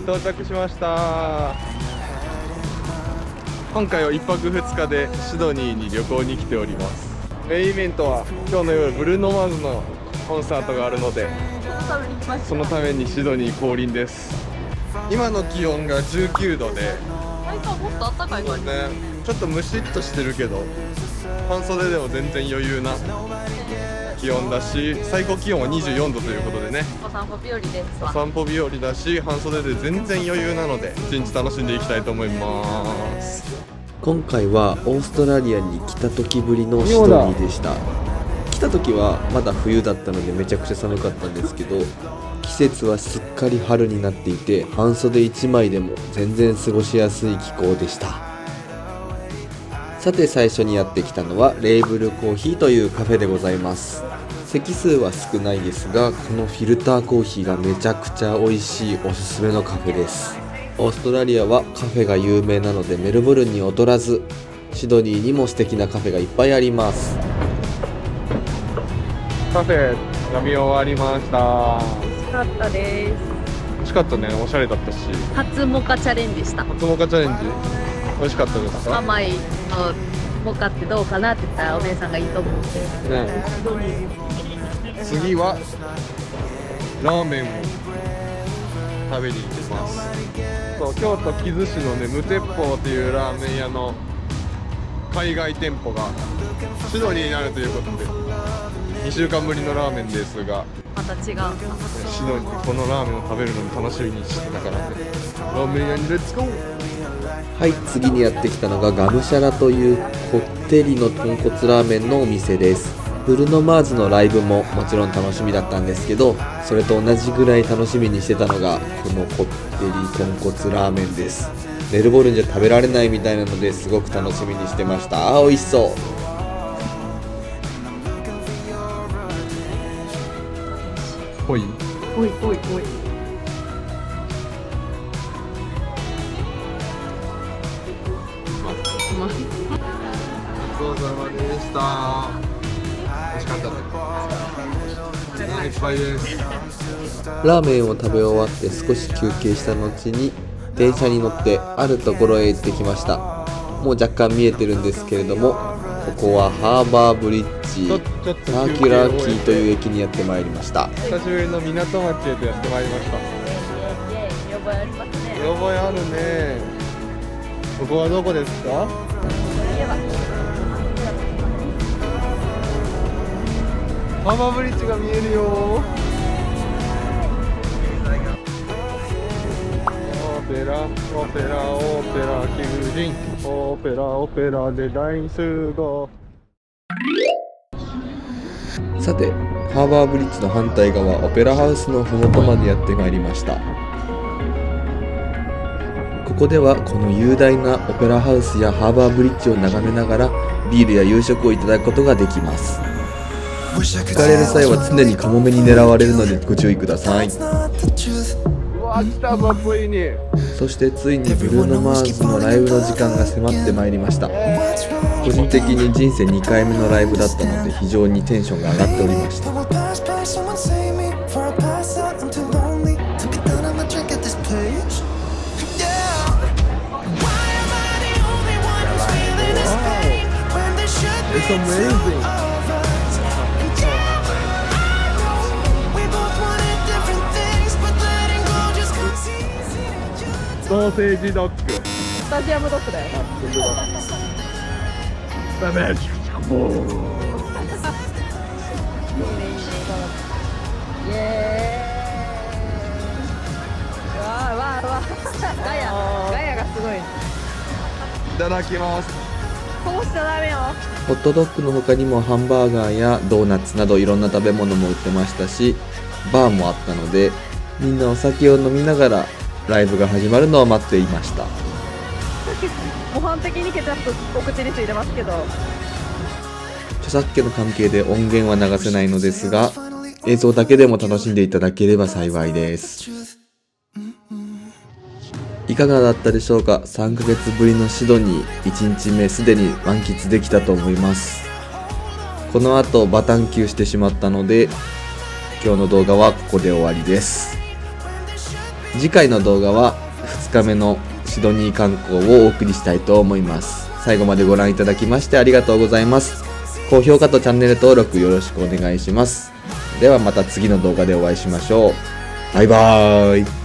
到着しました。今回は1泊2日でシドニーに旅行に来ております。メインイベントは今日の夜ブルーノ・マーズのコンサートがあるので、そのためにシドニー降臨です。今の気温が19度で、もっと暖かい感じ、ちょっとムシッとしてるけど半袖でも全然余裕な気温だし、最高気温は24度ということでね、お散歩日和です。お散歩日和だし半袖で全然余裕なので一日楽しんでいきたいと思います。今回はオーストラリアに来た時ぶりのシドニーでした。来た時はまだ冬だったのでめちゃくちゃ寒かったんですけど、季節はすっかり春になっていて半袖1枚でも全然過ごしやすい気候でした。さて最初にやってきたのはレーブルコーヒーというカフェでございます。席数は少ないですが、このフィルターコーヒーがめちゃくちゃ美味しいおすすめのカフェです。オーストラリアはカフェが有名なのでメルボルンに劣らず、シドニーにも素敵なカフェがいっぱいあります。カフェが見終わりました。美味しかったです。美味しかったね。おしゃれだったし、初モカチャレンジした。初モカチャレンジ美味しかったですか？甘いのモカってどうかなって言ったらお姉さんがいいと思ってね。次はラーメンを食べに行きます。そう、京都木津市のね、無鉄砲っていうラーメン屋の海外店舗がシドニーになるということで2週間ぶりのラーメンですが、また違う。シドニーこのラーメンを食べるのに楽しみにしてたからね、ラーメン屋にレッツゴー。はい、次にやってきたのがガムシャラというこってりの豚骨ラーメンのお店です。ブルーノ・マーズのライブももちろん楽しみだったんですけど、それと同じぐらい楽しみにしてたのがこのこってり豚骨ラーメンです。メルボルンじゃ食べられないみたいなのですごく楽しみにしてました。美味しそう。ほいおいおいおい。ごちそうさまでした。美味しかったね。いっぱいです。ラーメンを食べ終わって少し休憩した後に電車に乗ってあるところへ行ってきました。もう若干見えてるんですけれども、ここはハーバーブリッジサーキュラーキーという駅にやってまいりました。久しぶりの港町へとやってまいりました。見覚えありますね。見覚えあるね。ここはどこですか？ハーバーブリッジが見えるよ。オペラオペラオペラ求人、オペラオペラで大集合。さてハーバーブリッジの反対側オペラハウスの麓までやってまいりました。ここではこの雄大なオペラハウスやハーバーブリッジを眺めながらビールや夕食をいただくことができます。行かれる際は常にカモメに狙われるのでご注意ください。うわ、来たぞついに。そしてついにブルーノ・マーズのライブの時間が迫ってまいりました。個人的に人生2回目のライブだったので非常にテンションが上がっておりました。It's amazing. ソーセージドッグ。スタジアムドッグだよ。ダメージ。イエーイ。わあガヤがすごい。いただきます。こぼしちゃダメよ。ホットドッグの他にもハンバーガーやドーナツなどいろんな食べ物も売ってましたし、バーもあったのでみんなお酒を飲みながらライブが始まるのを待っていました。模範的にケチャップお口についてますけど、著作権の関係で音源は流せないのですが、映像だけでも楽しんでいただければ幸いです。いかがだったでしょうか。3ヶ月ぶりのシドニー、1日目すでに満喫できたと思います。この後バタンキューしてしまったので今日の動画はここで終わりです。次回の動画は2日目のシドニー観光をお送りしたいと思います。最後までご覧いただきましてありがとうございます。高評価とチャンネル登録よろしくお願いします。ではまた次の動画でお会いしましょう。バイバーイ。